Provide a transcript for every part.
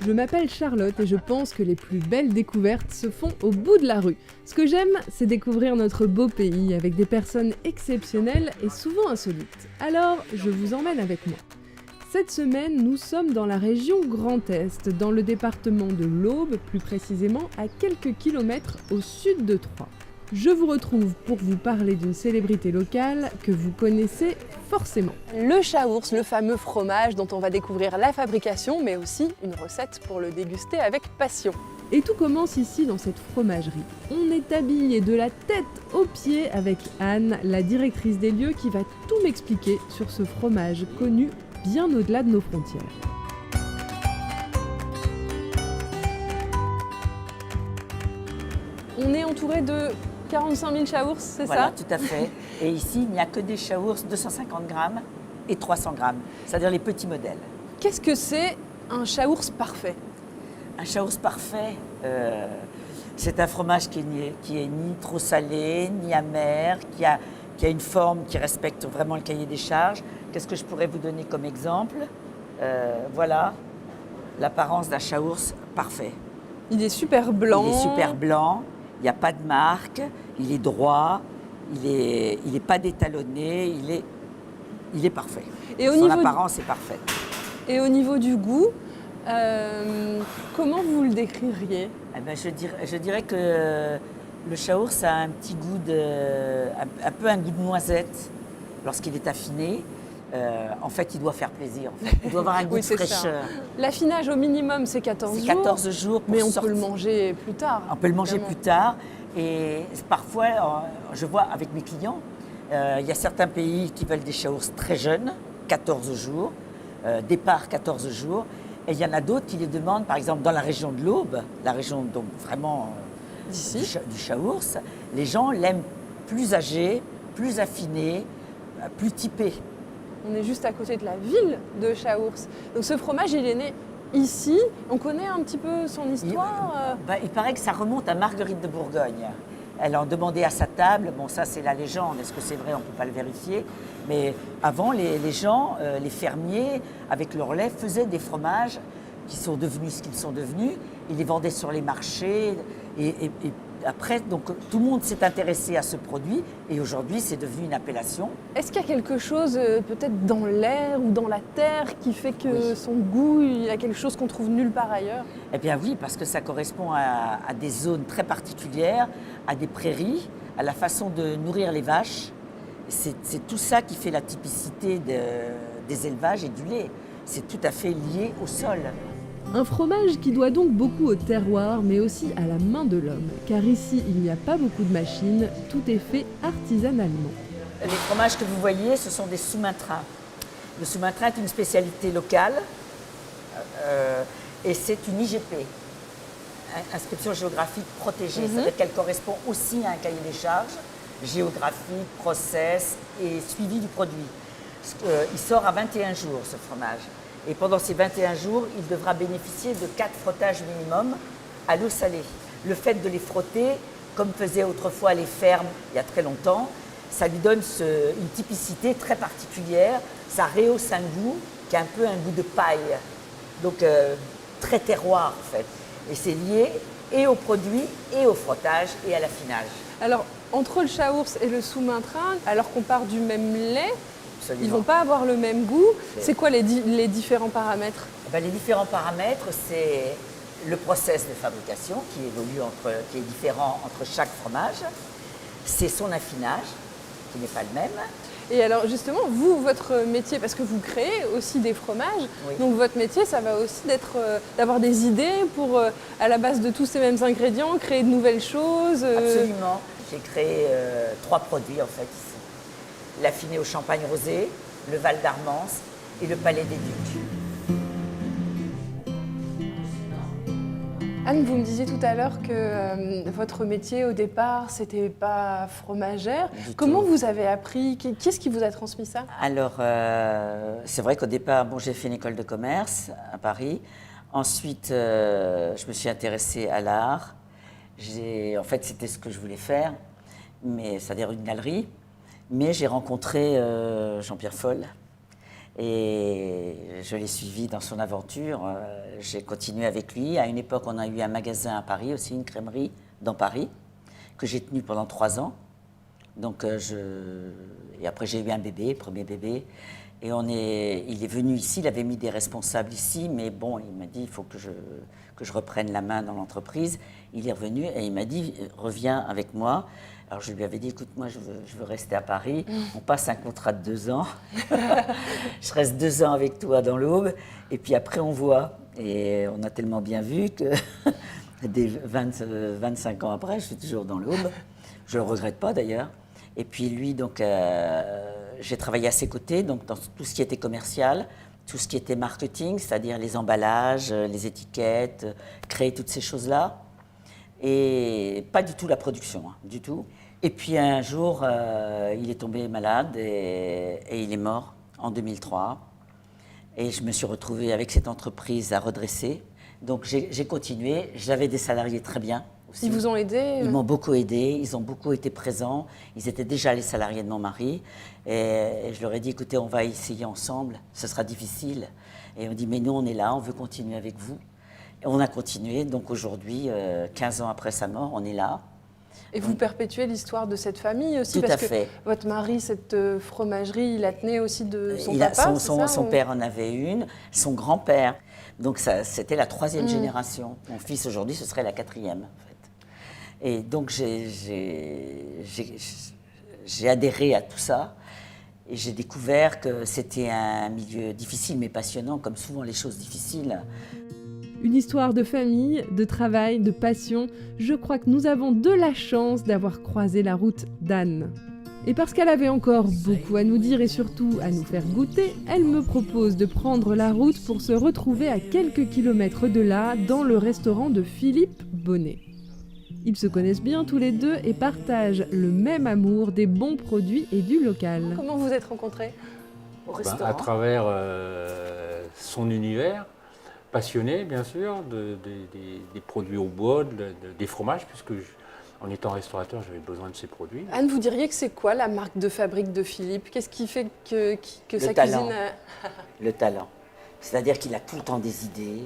Je m'appelle Charlotte et je pense que les plus belles découvertes se font au bout de la rue. Ce que j'aime, c'est découvrir notre beau pays avec des personnes exceptionnelles et souvent insolites. Alors, je vous emmène avec moi. Cette semaine, nous sommes dans la région Grand Est, dans le département de l'Aube, plus précisément à quelques kilomètres au sud de Troyes. Je vous retrouve pour vous parler d'une célébrité locale que vous connaissez forcément. Le chaours, le fameux fromage dont on va découvrir la fabrication, mais aussi une recette pour le déguster avec passion. Et tout commence ici dans cette fromagerie. On est habillé de la tête aux pieds avec Anne, la directrice des lieux, qui va tout m'expliquer sur ce fromage connu bien au-delà de nos frontières. On est entouré de 45 000 chaours, c'est voilà, ça? Tout à fait. Et ici, il n'y a que des chaours 250 grammes et 300 grammes, c'est-à-dire les petits modèles. Qu'est-ce que c'est un chaours parfait? Un chaours parfait, c'est un fromage qui est ni trop salé, ni amer, qui a une forme qui respecte vraiment le cahier des charges. Qu'est-ce que je pourrais vous donner comme exemple? Voilà l'apparence d'un chaours parfait. Il est super blanc. Il est super blanc, il n'y a pas de marque, il est droit, il est pas détalonné, il est parfait. Et au Son niveau apparence est parfaite. Et au niveau du goût, comment vous le décririez? Eh ben, je dirais que le chaours a un petit goût un peu un goût de noisette lorsqu'il est affiné. En fait, il doit faire plaisir. En fait. Il doit avoir un goût de fraîcheur. L'affinage au minimum, c'est 14 jours. C'est 14 jours pour mais on sortir. peut le manger plus tard. On peut le manger évidemment. plus tard. Et parfois, je vois avec mes clients, il y a certains pays qui veulent des chaours très jeunes, 14 jours, départ 14 jours. Et il y en a d'autres qui les demandent, par exemple dans la région de l'Aube, la région donc vraiment du chaours, les gens l'aiment plus âgé, plus affiné, plus typé. On est juste à côté de la ville de Chaours. Donc ce fromage, il est né ici. On connaît un petit peu son histoire. Il paraît que ça remonte à Marguerite de Bourgogne. Elle en demandait à sa table. Bon, ça, c'est la légende. Est-ce que c'est vrai? On ne peut pas le vérifier. Mais avant, les gens, les fermiers, avec leur lait, faisaient des fromages qui sont devenus ce qu'ils sont devenus. Ils les vendaient sur les marchés. Et après, donc, tout le monde s'est intéressé à ce produit. Et aujourd'hui, c'est devenu une appellation. Est-ce qu'il y a quelque chose, peut-être dans l'air ou dans la terre, qui fait que son goût, il y a quelque chose qu'on trouve nulle part ailleurs? Eh bien oui, parce que ça correspond à des zones très particulières, à des prairies, à la façon de nourrir les vaches. C'est tout ça qui fait la typicité des élevages et du lait. C'est tout à fait lié au sol. Un fromage qui doit donc beaucoup au terroir, mais aussi à la main de l'homme. Car ici, il n'y a pas beaucoup de machines, tout est fait artisanalement. Les fromages que vous voyez, ce sont des sous-mains-trains. Le sous-main-train est une spécialité locale et c'est une IGP, inscription géographique protégée. C'est-à-dire qu'elle correspond aussi à un cahier des charges géographique, process et suivi du produit. Il sort à 21 jours, ce fromage. Et pendant ces 21 jours, il devra bénéficier de 4 frottages minimum à l'eau salée. Le fait de les frotter, comme faisaient autrefois les fermes il y a très longtemps, ça lui donne une typicité très particulière. Ça rehausse un goût qui est un peu un goût de paille. Donc très terroir en fait. Et c'est lié et au produit et au frottage et à l'affinage. Alors, entre le chaours et le sous-main-train, alors qu'on part du même lait, Absolument. ils ne vont pas avoir le même goût. C'est quoi les différents paramètres? Les différents paramètres, c'est le process de fabrication qui est différent entre chaque fromage. C'est son affinage, qui n'est pas le même. Et alors justement, vous, votre métier, parce que vous créez aussi des fromages, Oui. donc votre métier, ça va aussi d'avoir des idées pour, à la base de tous ces mêmes ingrédients, créer de nouvelles choses. Absolument. J'ai créé 3 produits en fait ici. L'affiné au champagne rosé, le Val d'Armance et le Palais des Ducs. Anne, vous me disiez tout à l'heure que votre métier au départ, c'était pas fromagère. Comment vous avez appris? Qu'est-ce qui vous a transmis ça? Alors, c'est vrai qu'au départ, j'ai fait une école de commerce à Paris. Ensuite, je me suis intéressée à l'art. En fait, c'était ce que je voulais faire, mais c'est-à-dire une galerie. Mais j'ai rencontré Jean-Pierre Foll, Et je l'ai suivi dans son aventure. J'ai continué avec lui. À une époque, on a eu un magasin à Paris, aussi une crèmerie dans Paris, que j'ai tenu pendant 3 ans. Donc, et après, j'ai eu un bébé, premier bébé. Et il est venu ici, il avait mis des responsables ici, mais bon, il m'a dit, il faut que je reprenne la main dans l'entreprise. Il est revenu et il m'a dit, reviens avec moi. Alors je lui avais dit, écoute, moi je veux rester à Paris. On passe un contrat de 2 ans. Je reste 2 ans avec toi dans l'Aube. Et puis après, on voit. Et on a tellement bien vu que des 25 ans après, je suis toujours dans l'Aube. Je ne le regrette pas d'ailleurs. Et puis lui, donc, j'ai travaillé à ses côtés, donc dans tout ce qui était commercial, tout ce qui était marketing, c'est-à-dire les emballages, les étiquettes, créer toutes ces choses-là. Et pas du tout la production, hein, du tout. Et puis un jour, il est tombé malade et il est mort en 2003. Et je me suis retrouvée avec cette entreprise à redresser. Donc j'ai continué. J'avais des salariés très bien aussi. Ils vous ont aidé? Ils m'ont beaucoup aidé, ils ont beaucoup été présents. Ils étaient déjà les salariés de mon mari. Et je leur ai dit, écoutez, on va essayer ensemble, ce sera difficile. Et on dit, mais nous, on est là, on veut continuer avec vous. Et on a continué. Donc aujourd'hui, 15 ans après sa mort, on est là. Et vous perpétuez l'histoire de cette famille aussi? Tout parce à fait. Que votre mari, cette fromagerie, il la tenait aussi de son papa, c'est ça, son père en avait une, son grand-père. Donc c'était la 3e génération. Mon fils aujourd'hui, ce serait la 4e en fait. Et donc j'ai adhéré à tout ça. Et j'ai découvert que c'était un milieu difficile mais passionnant, comme souvent les choses difficiles. Une histoire de famille, de travail, de passion. Je crois que nous avons de la chance d'avoir croisé la route d'Anne. Et parce qu'elle avait encore beaucoup à nous dire et surtout à nous faire goûter, elle me propose de prendre la route pour se retrouver à quelques kilomètres de là, dans le restaurant de Philippe Bonnet. Ils se connaissent bien tous les deux et partagent le même amour des bons produits et du local. Comment vous êtes rencontrés? Au restaurant. À travers son univers, passionné bien sûr, des produits au bois, des fromages, puisque en étant restaurateur, j'avais besoin de ces produits. Anne, vous diriez que c'est quoi la marque de fabrique de Philippe? Qu'est-ce qui fait que sa talent. cuisine... Le talent. C'est-à-dire qu'il a tout le temps des idées.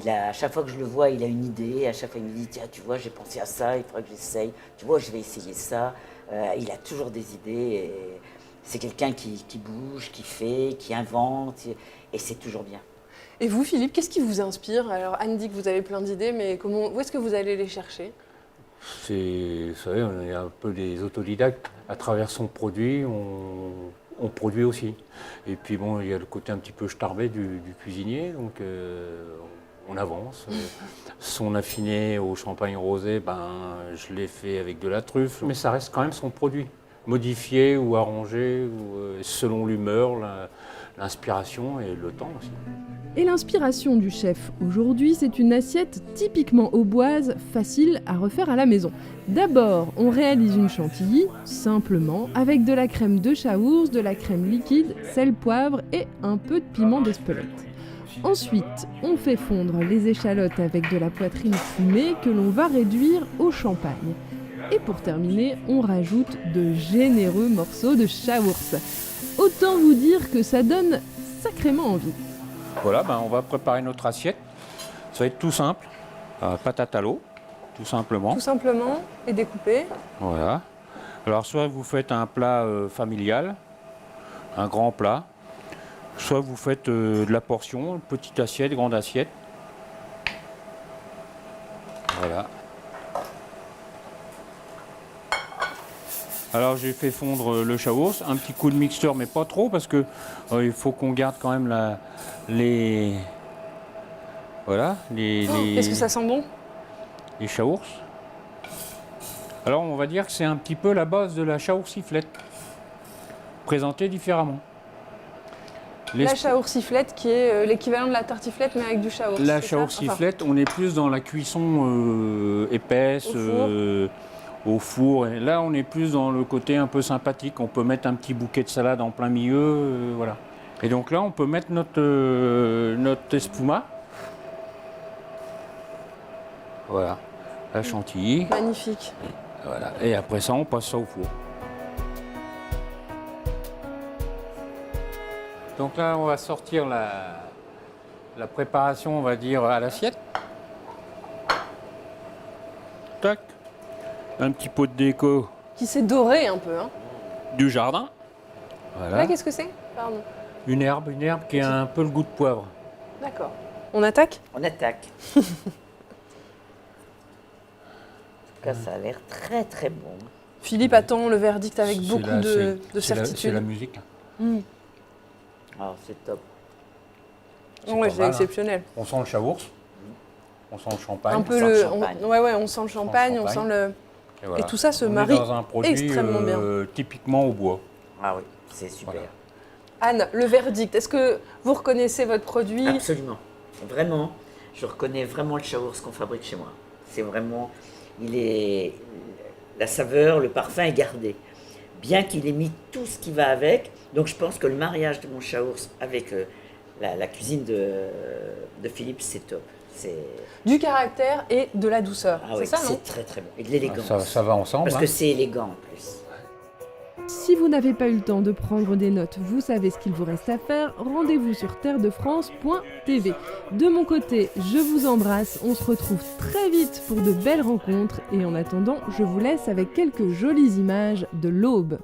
À chaque fois que je le vois, il a une idée. À chaque fois, il me dit, tiens, tu vois, j'ai pensé à ça, il faudrait que j'essaye. Tu vois, je vais essayer ça. Il a toujours des idées. C'est quelqu'un qui bouge, qui fait, qui invente. Et c'est toujours bien. Et vous, Philippe, qu'est-ce qui vous inspire? Alors, Anne dit que vous avez plein d'idées, mais où est-ce que vous allez les chercher? Vous savez, on est un peu des autodidactes. À travers son produit, on produit aussi. Et puis bon, il y a le côté un petit peu starbé du cuisinier, donc on avance. Son affiné au champagne rosé, je l'ai fait avec de la truffe, mais ça reste quand même son produit. Modifié ou arrangé, ou, selon l'humeur, l'inspiration et le temps aussi. Et l'inspiration du chef aujourd'hui, c'est une assiette typiquement auboise, facile à refaire à la maison. D'abord, on réalise une chantilly, simplement, avec de la crème de chaource, de la crème liquide, sel, poivre et un peu de piment d'Espelette. Ensuite, on fait fondre les échalotes avec de la poitrine fumée que l'on va réduire au champagne. Et pour terminer, on rajoute de généreux morceaux de chaource. Autant vous dire que ça donne sacrément envie. Voilà, on va préparer notre assiette. Ça va être tout simple. Patate à l'eau, tout simplement. Tout simplement, et découpé. Voilà. Alors, soit vous faites un plat familial, un grand plat, soit vous faites de la portion, petite assiette, grande assiette. Voilà. Alors j'ai fait fondre le chaource, un petit coup de mixeur, mais pas trop, parce que il faut qu'on garde quand même les Est-ce que ça sent bon? Les chaources. Alors on va dire que c'est un petit peu la base de la chaoursiflette, présentée différemment. La chaoursiflette qui est l'équivalent de la tartiflette, mais avec du chaours. La chaoursiflette, on est plus dans la cuisson épaisse, au four. Et là, on est plus dans le côté un peu sympathique. On peut mettre un petit bouquet de salade en plein milieu, voilà. Et donc là, on peut mettre notre espuma. Voilà, la chantilly. Magnifique. Voilà. Et après ça, on passe ça au four. Donc là, on va sortir la préparation, on va dire, à l'assiette. Tac. Un petit pot de déco Qui s'est doré un peu, hein. du jardin. Voilà. Là, qu'est-ce que c'est? Pardon. Une herbe qui a un peu le goût de poivre. D'accord. On attaque? On attaque. En tout cas, ça a l'air très très bon. Philippe attend le verdict avec C'est beaucoup la- de c'est certitude. la musique. Mm. Alors c'est top. C'est Ouais, pas c'est mal, hein. exceptionnel. On sent le chaours. On sent le champagne. Un peu sent le le, champagne. ouais, on sent le champagne, on champagne. sent le. Et, voilà. Et tout ça se On est marie dans un produit extrêmement bien. typiquement au bois. Ah oui, c'est super. Voilà. Anne, le verdict. Est-ce que vous reconnaissez votre produit? Absolument. Vraiment, je reconnais vraiment le chaours qu'on fabrique chez moi. C'est vraiment, la saveur, le parfum est gardé. Bien qu'il ait mis tout ce qui va avec. Donc je pense que le mariage de mon chaours avec la cuisine de Philippe, c'est top. Du caractère et de la douceur. Ah c'est oui, ça, non? c'est très très bon. Et de l'élégance. Ça va ensemble. Parce hein. que c'est élégant en plus. Si vous n'avez pas eu le temps de prendre des notes, vous savez ce qu'il vous reste à faire. Rendez-vous sur terredefrance.tv. De mon côté, je vous embrasse. On se retrouve très vite pour de belles rencontres. Et en attendant, je vous laisse avec quelques jolies images de l'Aube.